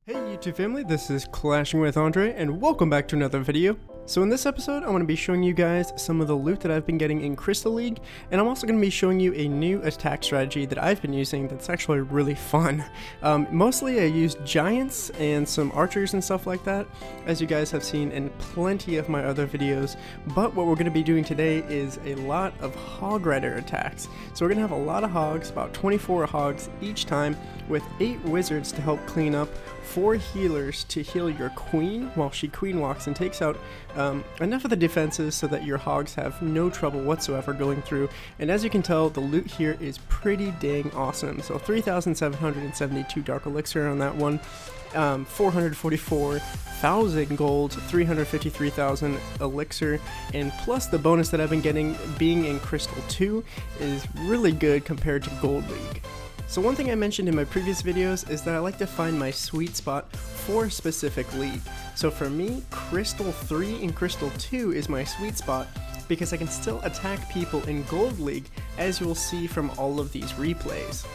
Hey YouTube family, this is Clashing with Andre, and welcome back to another video. So in this episode, I'm going to be showing you guys some of the loot that I've been getting in Crystal League, and I'm also going to be showing you a new attack strategy that I've been using that's actually really fun. Mostly I use giants and some archers and stuff like that, as you guys have seen in plenty of my other videos, but what we're going to be doing today is a lot of hog rider attacks. So we're going to have a lot of hogs, about 24 hogs each time, with 8 wizards to help clean up, 4 healers to heal your queen while she queen walks and takes out enough of the defenses so that your hogs have no trouble whatsoever going through. And as you can tell, the loot here is pretty dang awesome. So 3,772 dark elixir on that one, 444,000 gold, 353,000 elixir, and plus the bonus that I've been getting being in Crystal 2 is really good compared to Gold League. So one thing I mentioned in my previous videos is that I like to find my sweet spot for a specific league. So for me, Crystal 3 and Crystal 2 is my sweet spot because I can still attack people in Gold League, as you will see from all of these replays.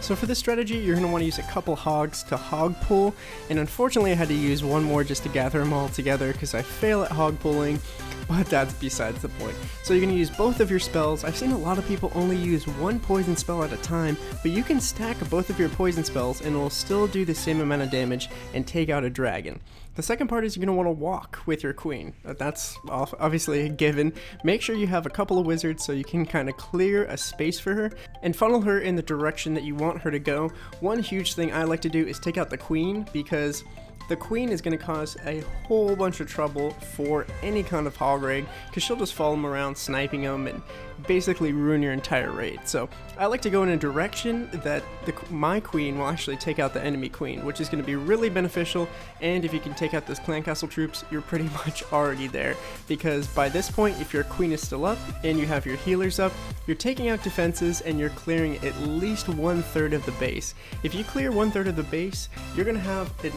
So for this strategy, you're going to want to use a couple hogs to hog pull, and unfortunately I had to use one more just to gather them all together because I fail at hog pulling, but that's besides the point. So you're going to use both of your spells. I've seen a lot of people only use one poison spell at a time, but you can stack both of your poison spells and it will still do the same amount of damage and take out a dragon. The second part is you're going to want to walk with your queen. That's obviously a given. Make sure you have a couple of wizards so you can kind of clear a space for her and funnel her in the direction that you want her to go. One huge thing I like to do is take out the queen, because the queen is going to cause a whole bunch of trouble for any kind of hog raid, because she'll just follow them around sniping them and basically ruin your entire raid. So I like to go in a direction that my queen will actually take out the enemy queen, which is going to be really beneficial. And if you can take out those clan castle troops, you're pretty much already there, because by this point, if your queen is still up and you have your healers up, you're taking out defenses and you're clearing at least 1/3 of the base. If you clear 1/3 of the base, you're going to have a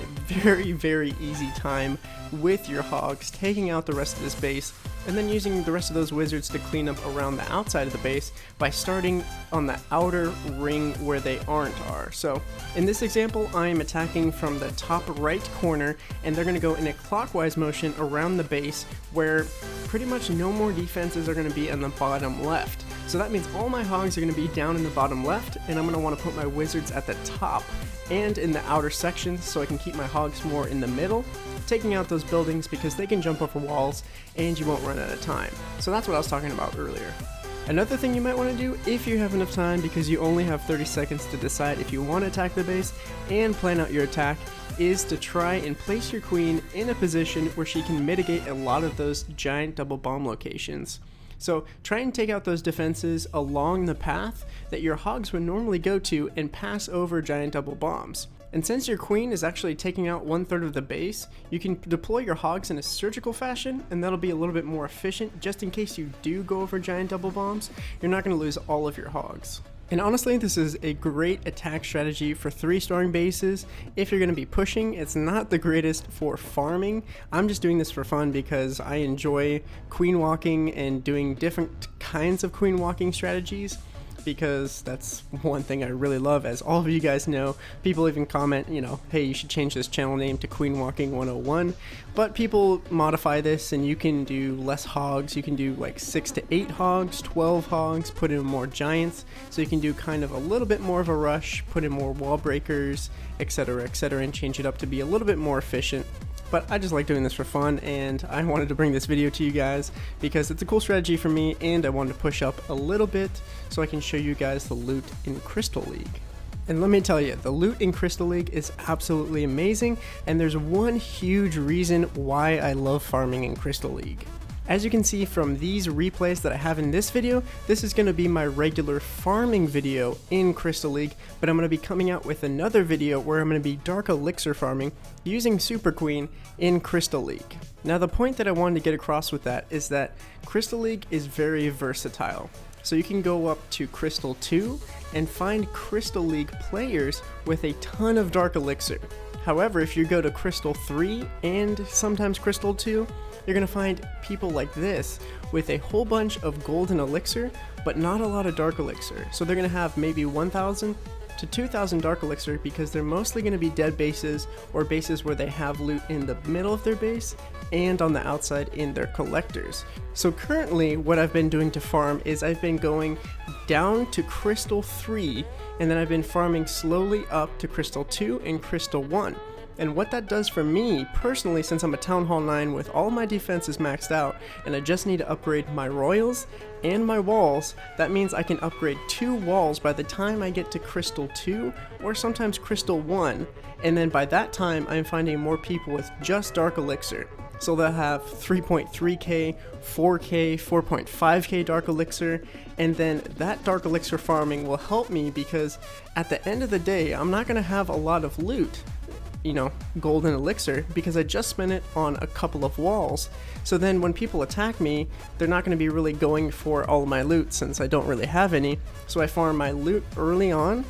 very easy time with your hogs taking out the rest of this base, and then using the rest of those wizards to clean up around the outside of the base by starting on the outer ring where they are. So in this example, I am attacking from the top right corner, and they're going to go in a clockwise motion around the base where pretty much no more defenses are going to be on the bottom left. So that means all my hogs are going to be down in the bottom left, and I'm going to want to put my wizards at the top and in the outer sections so I can keep my hogs more in the middle, taking out those buildings because they can jump over walls and you won't run out of time. So that's what I was talking about earlier. Another thing you might want to do, if you have enough time, because you only have 30 seconds to decide if you want to attack the base and plan out your attack, is to try and place your queen in a position where she can mitigate a lot of those giant double bomb locations. So try and take out those defenses along the path that your hogs would normally go to and pass over giant double bombs. And since your queen is actually taking out 1/3 of the base, you can deploy your hogs in a surgical fashion, and that'll be a little bit more efficient just in case you do go over giant double bombs. You're not going to lose all of your hogs. And honestly, this is a great attack strategy for 3-starring bases. If you're going to be pushing, it's not the greatest for farming. I'm just doing this for fun because I enjoy queen walking and doing different kinds of queen walking strategies, because that's one thing I really love. As all of you guys know, people even comment, hey, you should change this channel name to Queen Walking 101, but people modify this and you can do less hogs. You can do like 6 to 8 hogs, 12 hogs, put in more giants, so you can do kind of a little bit more of a rush, put in more wall breakers, etc, and change it up to be a little bit more efficient. But I just like doing this for fun, and I wanted to bring this video to you guys because it's a cool strategy for me, and I wanted to push up a little bit so I can show you guys the loot in Crystal League. And let me tell you, the loot in Crystal League is absolutely amazing, and there's one huge reason why I love farming in Crystal League. As you can see from these replays that I have in this video, this is going to be my regular farming video in Crystal League, but I'm going to be coming out with another video where I'm going to be dark elixir farming using Super Queen in Crystal League. Now the point that I wanted to get across with that is that Crystal League is very versatile. So you can go up to Crystal 2 and find Crystal League players with a ton of dark elixir. However, if you go to Crystal 3 and sometimes Crystal 2, you're going to find people like this with a whole bunch of golden elixir, but not a lot of dark elixir. So they're going to have maybe 1,000 to 2,000 dark elixir because they're mostly going to be dead bases or bases where they have loot in the middle of their base and on the outside in their collectors. So currently what I've been doing to farm is I've been going down to Crystal 3 and then I've been farming slowly up to Crystal 2 and Crystal 1. And what that does for me personally, since I'm a Town Hall 9 with all my defenses maxed out and I just need to upgrade my royals and my walls, that means I can upgrade 2 walls by the time I get to Crystal 2 or sometimes Crystal 1, and then by that time I'm finding more people with just dark elixir. So they'll have 3.3k, 4k, 4.5k dark elixir, and then that dark elixir farming will help me because at the end of the day I'm not going to have a lot of loot, golden elixir, because I just spent it on a couple of walls. So then when people attack me, they're not going to be really going for all of my loot since I don't really have any. So I farm my loot early on,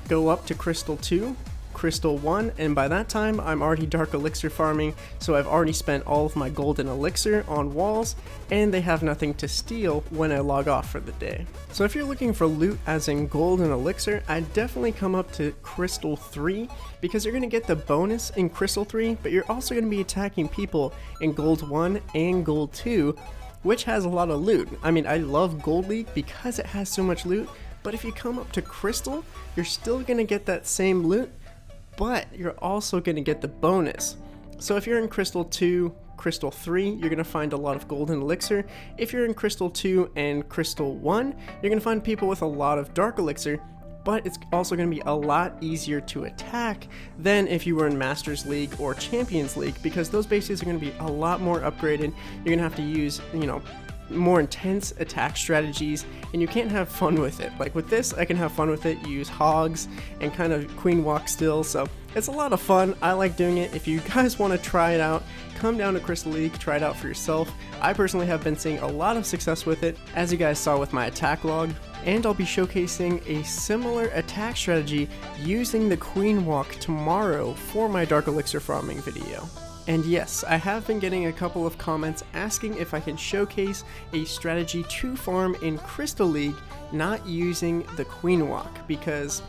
go up to Crystal 2, Crystal 1, and by that time I'm already dark elixir farming, so I've already spent all of my golden elixir on walls, and they have nothing to steal when I log off for the day. So if you're looking for loot as in golden elixir, I'd definitely come up to Crystal 3, because you're going to get the bonus in Crystal 3, but you're also going to be attacking people in Gold 1 and Gold 2, which has a lot of loot. I mean, I love Gold League because it has so much loot, but if you come up to Crystal, you're still going to get that same loot, but you're also going to get the bonus. So if you're in Crystal 2, Crystal 3, you're going to find a lot of golden elixir. If you're in Crystal 2 and Crystal 1, you're going to find people with a lot of dark elixir, but it's also going to be a lot easier to attack than if you were in Masters League or Champions League, because those bases are going to be a lot more upgraded. You're going to have to use, more intense attack strategies, and you can't have fun with it. Like with this, I can have fun with it, use hogs and kind of queen walk still, so it's a lot of fun. I like doing it. If you guys want to try it out, come down to Crystal League, try it out for yourself. I personally have been seeing a lot of success with it, as you guys saw with my attack log, and I'll be showcasing a similar attack strategy using the queen walk tomorrow for my dark elixir farming video. And yes, I have been getting a couple of comments asking if I can showcase a strategy to farm in Crystal League not using the queen walk, because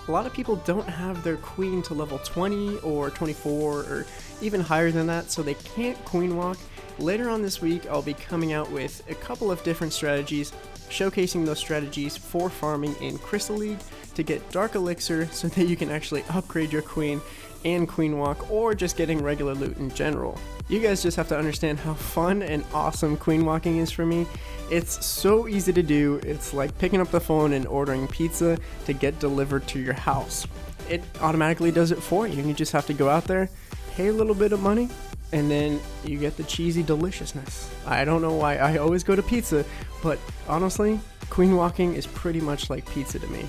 a lot of people don't have their queen to level 20 or 24 or even higher than that, so they can't queen walk. Later on this week, I'll be coming out with a couple of different strategies, showcasing those strategies for farming in Crystal League to get dark elixir so that you can actually upgrade your queen and queen walk, or just getting regular loot in general. You guys just have to understand how fun and awesome queen walking is for me. It's so easy to do. It's like picking up the phone and ordering pizza to get delivered to your house. It automatically does it for you, and you just have to go out there, pay a little bit of money, and then you get the cheesy deliciousness. I don't know why I always go to pizza, but honestly, queen walking is pretty much like pizza to me.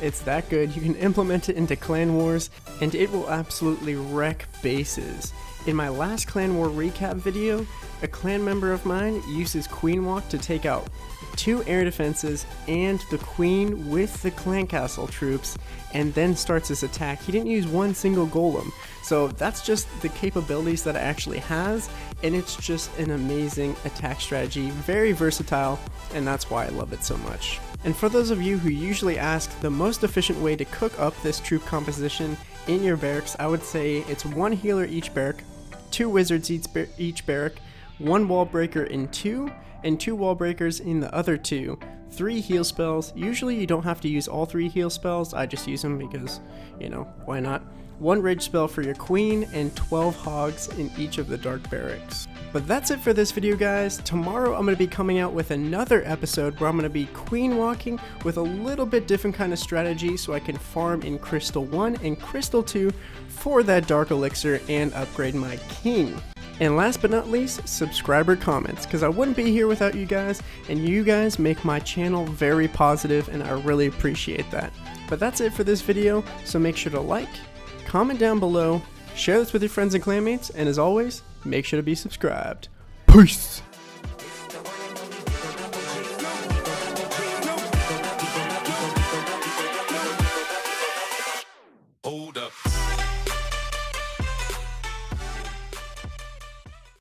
It's that good. You can implement it into clan wars, and it will absolutely wreck bases. In my last clan war recap video, a clan member of mine uses queen walk to take out 2 air defenses and the queen with the clan castle troops, and then starts his attack. He didn't use one single golem, so that's just the capabilities that it actually has, and it's just an amazing attack strategy, very versatile, and that's why I love it so much. And for those of you who usually ask the most efficient way to cook up this troop composition in your barracks, I would say it's 1 healer each barrack, 2 wizards each barrack, 1 wall breaker in 2, and 2 wall breakers in the other 2, 3 heal spells. Usually you don't have to use all 3 heal spells, I just use them because, why not? 1 rage spell for your queen, and 12 hogs in each of the dark barracks. But that's it for this video, guys. Tomorrow I'm going to be coming out with another episode where I'm going to be queen walking with a little bit different kind of strategy so I can farm in Crystal 1 and Crystal 2 for that dark elixir and upgrade my king. And last but not least, subscriber comments, because I wouldn't be here without you guys, and you guys make my channel very positive, and I really appreciate that. But that's it for this video, so make sure to like, comment down below, share this with your friends and clanmates, and as always, make sure to be subscribed. Peace!